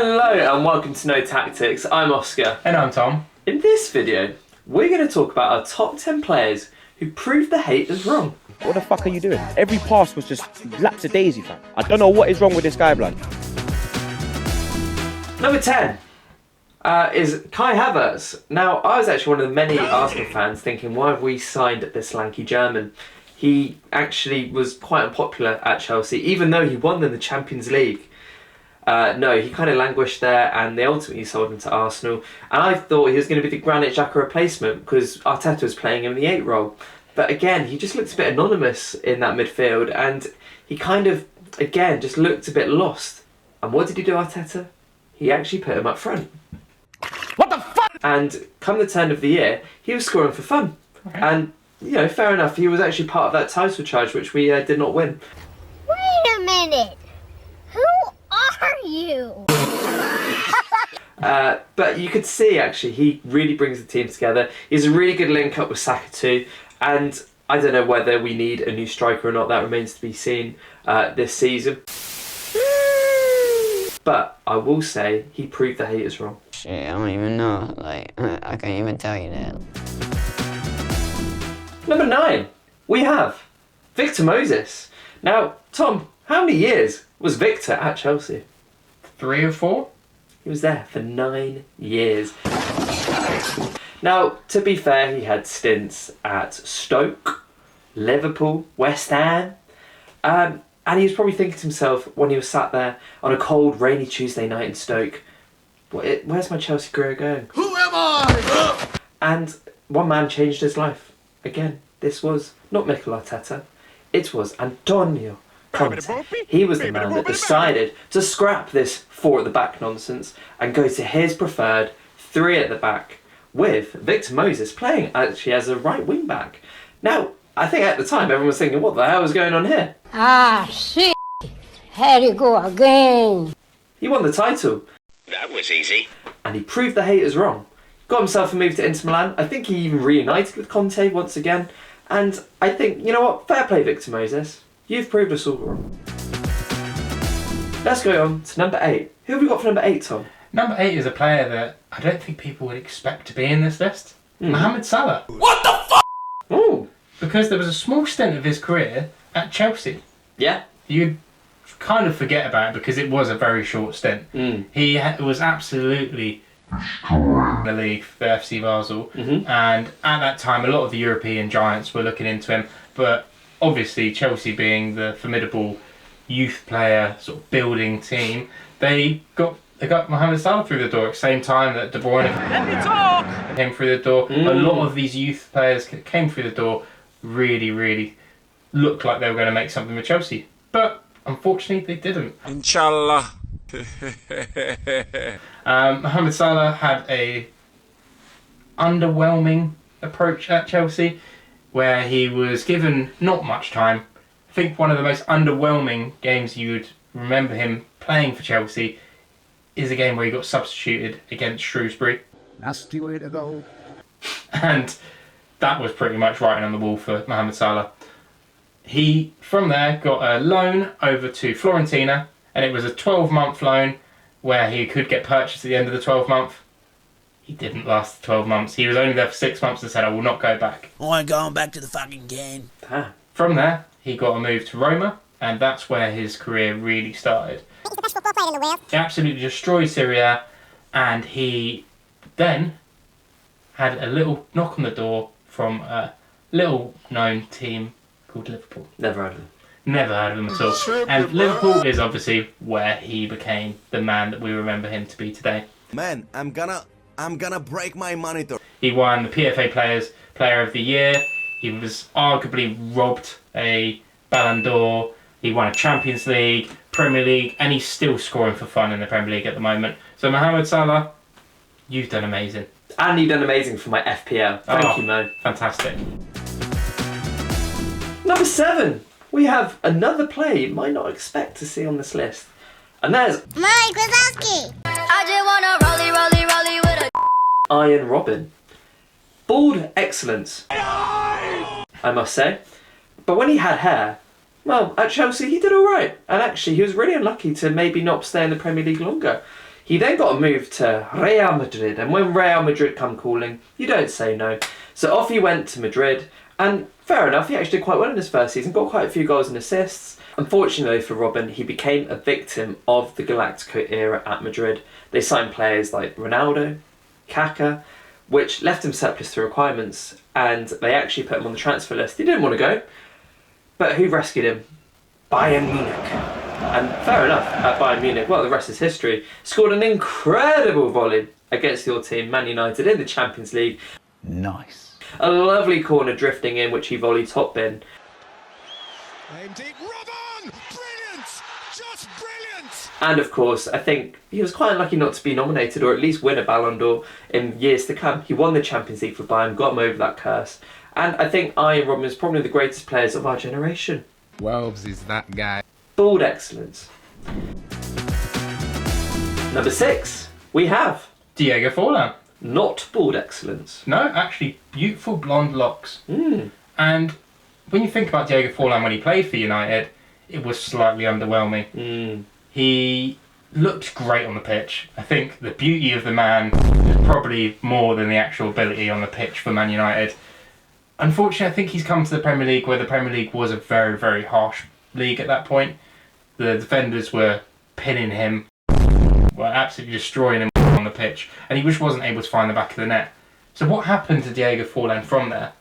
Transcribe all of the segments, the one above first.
Hello and welcome to No Tactics. I'm Oscar. And I'm Tom. In this video, we're going to talk about our top 10 players who proved the haters wrong. What the fuck are you doing? Every pass was just lapsy-daisy, fam. I don't know what is wrong with this guy, blood. Number 10 is Kai Havertz. Now, I was actually one of the many Arsenal fans thinking, why have we signed this lanky German? He actually was quite unpopular at Chelsea, even though he won them the Champions League. No, he kind of languished there, and they ultimately sold him to Arsenal. And I thought he was going to be the Granit Xhaka replacement because Arteta was playing him in the 8 role. But again, he just looked a bit anonymous in that midfield, and he kind of, again, just looked a bit lost. And what did he do, Arteta? He actually put him up front. What the fuck? And come the turn of the year, he was scoring for fun. Okay. And, you know, fair enough, he was actually part of that title charge, which we did not win. Wait a minute! Who are you? But you could see, actually, he really brings the team together. He's a really good link up with Saka too. And I don't know whether we need a new striker or not. That remains to be seen this season. But I will say, he proved the haters wrong. Shit, I don't even know. Like, I can't even tell you that. Number 9, we have Victor Moses. Now, Tom, how many years was Victor at Chelsea? 3 or 4? He was there for 9 years. Now, to be fair, he had stints at Stoke, Liverpool, West Ham, and he was probably thinking to himself when he was sat there on a cold, rainy Tuesday night in Stoke, where's my Chelsea career going? Who am I? And one man changed his life. Again, this was not Mikel Arteta, it was Antonio Conte. He was the man that decided to scrap this 4 at the back nonsense and go to his preferred 3 at the back, with Victor Moses playing actually as a right wing back. Now, I think at the time everyone was thinking, what the hell was going on here? Ah, shit! Here you go again. He won the title. That was easy. And he proved the haters wrong. Got himself a move to Inter Milan. I think he even reunited with Conte once again. And I think, you know what, fair play Victor Moses. You've proved us all wrong. Let's go on to number 8. Who have we got for number 8, Tom? Number 8 is a player that I don't think people would expect to be in this list. Mohamed Salah. What the fuck? Ooh. Because there was a small stint of his career at Chelsea. Yeah. You'd kind of forget about it because it was a very short stint. He was absolutely in the league for FC Basel. And at that time, a lot of the European giants were looking into him. But obviously, Chelsea being the formidable youth player sort of building team, they got Mohamed Salah through the door at the same time that De Bruyne came through the door. A lot of these youth players came through the door, really looked like they were going to make something with Chelsea. But unfortunately, they didn't. Inshallah. Mohamed Salah had a underwhelming approach at Chelsea, where he was given not much time. I think one of the most underwhelming games you'd remember him playing for Chelsea is a game where he got substituted against Shrewsbury. Nasty way to go. And that was pretty much writing on the wall for Mohamed Salah. He, from there, got a loan over to Fiorentina, and it was a 12-month loan where he could get purchased at the end of the 12th month. He didn't last the 12 months. He was only there for 6 months and said, I will not go back. I'm going back to the fucking game. From there, he got a move to Roma, and that's where his career really started. He absolutely destroyed Serie A, and he then had a little knock on the door from a little known team called Liverpool. Never heard of him. Never heard of him at all. And Liverpool is obviously where he became the man that we remember him to be today. Man, I'm gonna break my monitor. He won the PFA Player of the Year. He was arguably robbed a Ballon d'Or. He won a Champions League, Premier League, and he's still scoring for fun in the Premier League at the moment. So Mohamed Salah, you've done amazing. And you've done amazing for my FPL. Thank you, Mo. Fantastic. Number 7, we have another player you might not expect to see on this list. And there's Mike Wazowski. I just wanna rolly with a Iron Robin. Bald excellence, I must say. But when he had hair, well, at Chelsea he did alright. And actually he was really unlucky to maybe not stay in the Premier League longer. He then got a move to Real Madrid, and when Real Madrid come calling, you don't say no. So off he went to Madrid, and fair enough, he actually did quite well in his first season, got quite a few goals and assists. Unfortunately for Robin, he became a victim of the Galactico era at Madrid. They signed players like Ronaldo, Kaká, which left him surplus to requirements, and they actually put him on the transfer list. He didn't want to go, but who rescued him? Bayern Munich. And fair enough, at Bayern Munich, well, the rest is history. Scored an incredible volley against your team, Man United, in the Champions League. Nice. A lovely corner drifting in, which he volleyed top bin. Aim deep. Robin! Brilliant! Just brilliant! And of course, I think he was quite unlucky not to be nominated or at least win a Ballon d'Or in years to come. He won the Champions League for Bayern, got him over that curse. And I think Arjen Robben is probably the greatest players of our generation. Welbs is that guy. Bald excellence. Number 6, we have Diego Forlan. not bald excellence. No, actually, beautiful blonde locks. Mm. And when you think about Diego Forlan when he played for United, it was slightly underwhelming. Mm. He looked great on the pitch. I think the beauty of the man is probably more than the actual ability on the pitch for Man United. Unfortunately, I think he's come to the Premier League where the Premier League was a very, very harsh league at that point. The defenders were pinning him, were absolutely destroying him on the pitch, and he just wasn't able to find the back of the net. So what happened to Diego Forlan from there?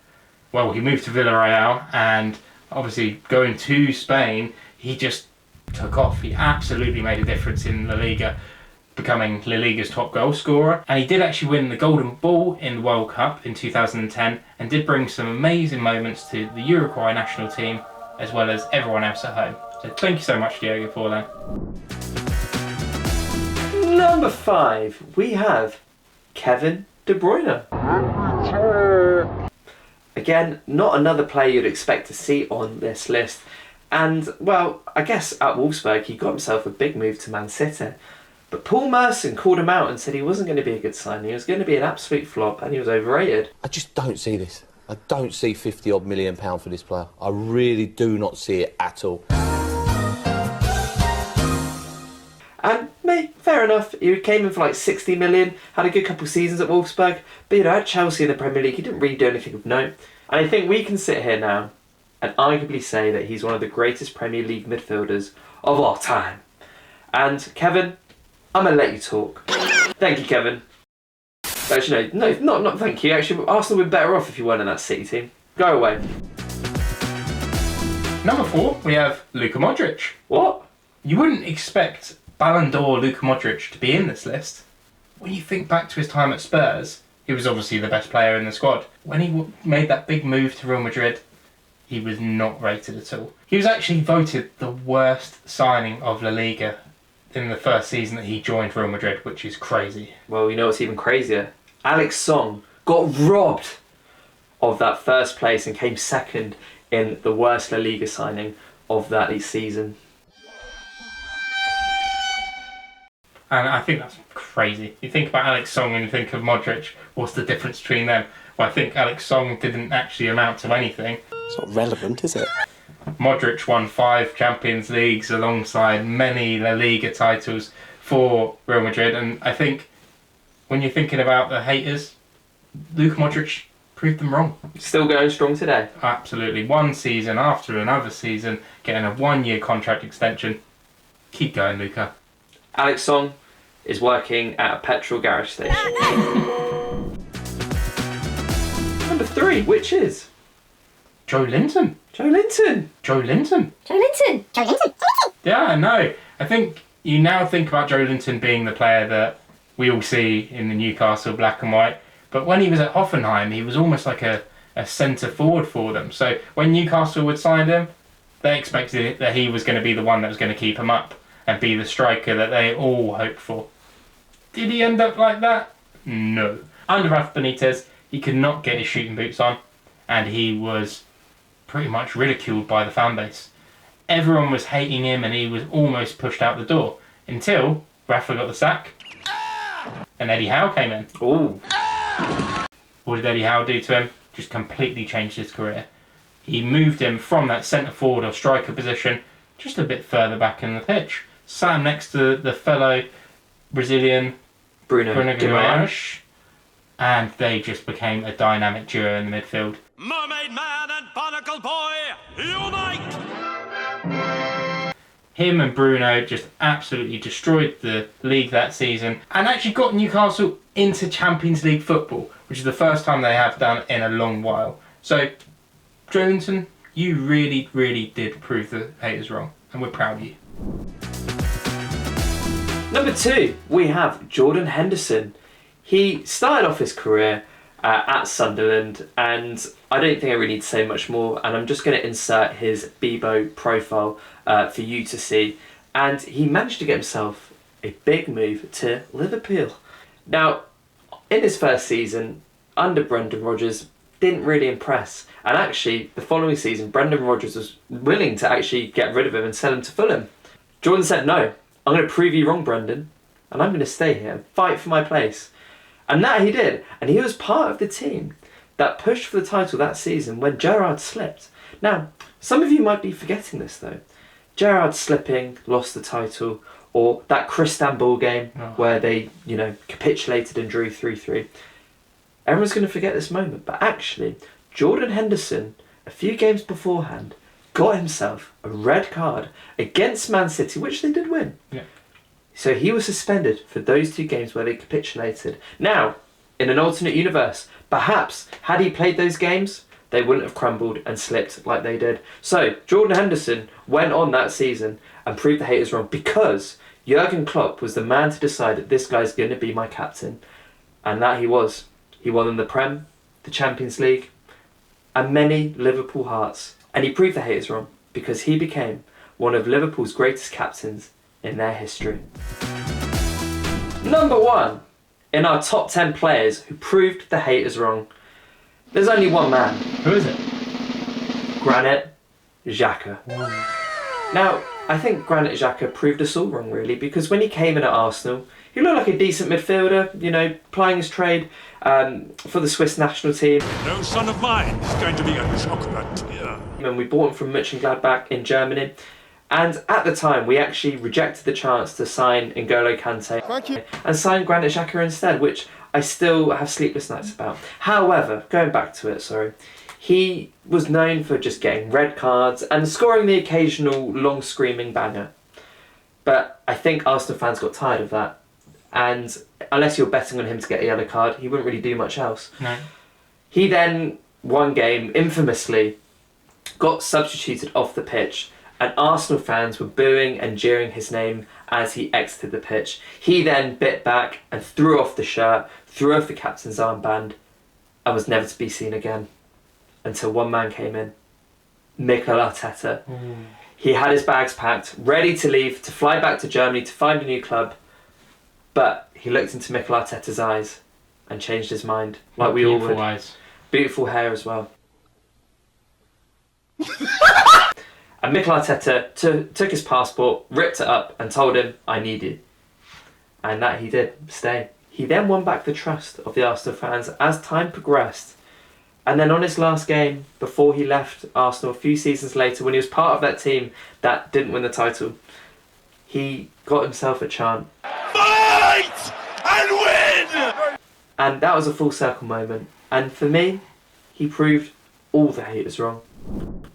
Well, he moved to Villarreal, and obviously going to Spain, he just took off. He absolutely made a difference in La Liga, becoming La Liga's top goal scorer. And he did actually win the Golden Ball in the World Cup in 2010 and did bring some amazing moments to the Uruguay national team as well as everyone else at home. So thank you so much, Diego Forlan. Number 5, we have Kevin De Bruyne. Again, not another player you'd expect to see on this list. And, well, I guess at Wolfsburg he got himself a big move to Man City. But Paul Merson called him out and said he wasn't going to be a good signing. He was going to be an absolute flop and he was overrated. I just don't see this. I don't see £50 odd million for this player. I really do not see it at all. And, mate, fair enough. He came in for like 60 million, had a good couple of seasons at Wolfsburg. But, you know, at Chelsea in the Premier League, he didn't really do anything of note. And I think we can sit here now and arguably say that he's one of the greatest Premier League midfielders of all time. And, Kevin, I'm going to let you talk. Thank you, Kevin. Actually, no, not thank you. Actually, Arsenal would be better off if you weren't in that City team. Go away. Number 4, we have Luka Modric. What? You wouldn't expect Ballon d'Or Luka Modric to be in this list. When you think back to his time at Spurs, he was obviously the best player in the squad. When he made that big move to Real Madrid, he was not rated at all. He was actually voted the worst signing of La Liga in the first season that he joined Real Madrid, which is crazy. Well, you know what's even crazier? Alex Song got robbed of that first place and came second in the worst La Liga signing of that season. And I think that's crazy. You think about Alex Song and you think of Modric, what's the difference between them? Well, I think Alex Song didn't actually amount to anything. It's not relevant, is it? Modric won 5 Champions Leagues alongside many La Liga titles for Real Madrid, and I think when you're thinking about the haters, Luka Modric proved them wrong. Still going strong today. Absolutely. One season after another season, getting a 1-year contract extension. Keep going, Luka. Alex Song is working at a petrol garage station. Number 3, which is Joe Linton. Joe Linton. Joe Linton. Joe Linton. Joe Linton. Yeah, I know. I think you now think about Joe Linton being the player that we all see in the Newcastle black and white. But when he was at Hoffenheim, he was almost like a centre forward for them. So when Newcastle would sign him, they expected that he was going to be the one that was going to keep him up and be the striker that they all hoped for. Did he end up like that? No. Under Rafa Benitez, he could not get his shooting boots on, and he was pretty much ridiculed by the fan base. Everyone was hating him and he was almost pushed out the door until Rafa got the sack and Eddie Howe came in. Ooh. What did Eddie Howe do to him? Just completely changed his career. He moved him from that centre forward or striker position just a bit further back in the pitch. Sat him next to the fellow Brazilian Bruno Guimaraes, Guimaraes. and they just became a dynamic duo in the midfield. Mermaid Man and Barnacle Boy, unite! Him and Bruno just absolutely destroyed the league that season and actually got Newcastle into Champions League football, which is the first time they have done in a long while. So, Jolinton, you really, really did prove the haters wrong, and we're proud of you. Number 2, we have Jordan Henderson. He started off his career at Sunderland, and I don't think I really need to say much more, and I'm just going to insert his Bebo profile for you to see. And he managed to get himself a big move to Liverpool. Now, in his first season, under Brendan Rodgers, didn't really impress. And actually, the following season, Brendan Rodgers was willing to actually get rid of him and sell him to Fulham. Jordan said, no, I'm going to prove you wrong, Brendan, and I'm going to stay here and fight for my place. And that he did. And he was part of the team that pushed for the title that season when Gerrard slipped. Now, some of you might be forgetting this though. Gerrard slipping, lost the title, or that Cristambull game where they, capitulated and drew 3-3. Everyone's going to forget this moment. But actually, Jordan Henderson, a few games beforehand, got himself a red card against Man City, which they did win. Yeah. So he was suspended for those 2 games where they capitulated. Now, in an alternate universe, perhaps had he played those games, they wouldn't have crumbled and slipped like they did. So Jordan Henderson went on that season and proved the haters wrong because Jurgen Klopp was the man to decide that this guy's going to be my captain. And that he was. He won them the Prem, the Champions League, and many Liverpool hearts. And he proved the haters wrong because he became one of Liverpool's greatest captains in their history. Number 1 in our top 10 players who proved the haters wrong. There's only one man. Who is it? Granit Xhaka. Now, I think Granit Xhaka proved us all wrong really, because when he came in at Arsenal, he looked like a decent midfielder, plying his trade for the Swiss national team. No son of mine is going to be a chocolatier. And we bought him from Mönchengladbach in Germany. And at the time, we actually rejected the chance to sign N'Golo Kante and sign Granit Xhaka instead, which I still have sleepless nights about. However, going back to it, he was known for just getting red cards and scoring the occasional long screaming banger. But I think Arsenal fans got tired of that. And unless you're betting on him to get a yellow card, he wouldn't really do much else. No. He then, one game, infamously, got substituted off the pitch, and Arsenal fans were booing and jeering his name as he exited the pitch. He then bit back and threw off the shirt, threw off the captain's armband, and was never to be seen again until one man came in, Mikel Arteta. He had his bags packed, ready to leave, to fly back to Germany to find a new club, but he looked into Mikel Arteta's eyes and changed his mind, like we all would. Eyes. Beautiful hair as well. And Mikel Arteta took his passport, ripped it up, and told him, I need you. And that he did, stay. He then won back the trust of the Arsenal fans as time progressed. And then on his last game, before he left Arsenal a few seasons later, when he was part of that team that didn't win the title, he got himself a chant. Fight and win! And that was a full circle moment. And for me, he proved all the haters wrong.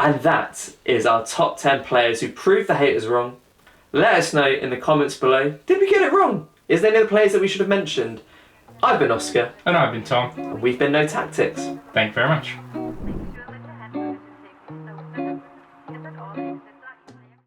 And that is our top 10 players who proved the haters wrong. Let us know in the comments below, did we get it wrong? Is there any other players that we should have mentioned? I've been Oscar. And I've been Tom. And we've been No Tactics. Thank you very much.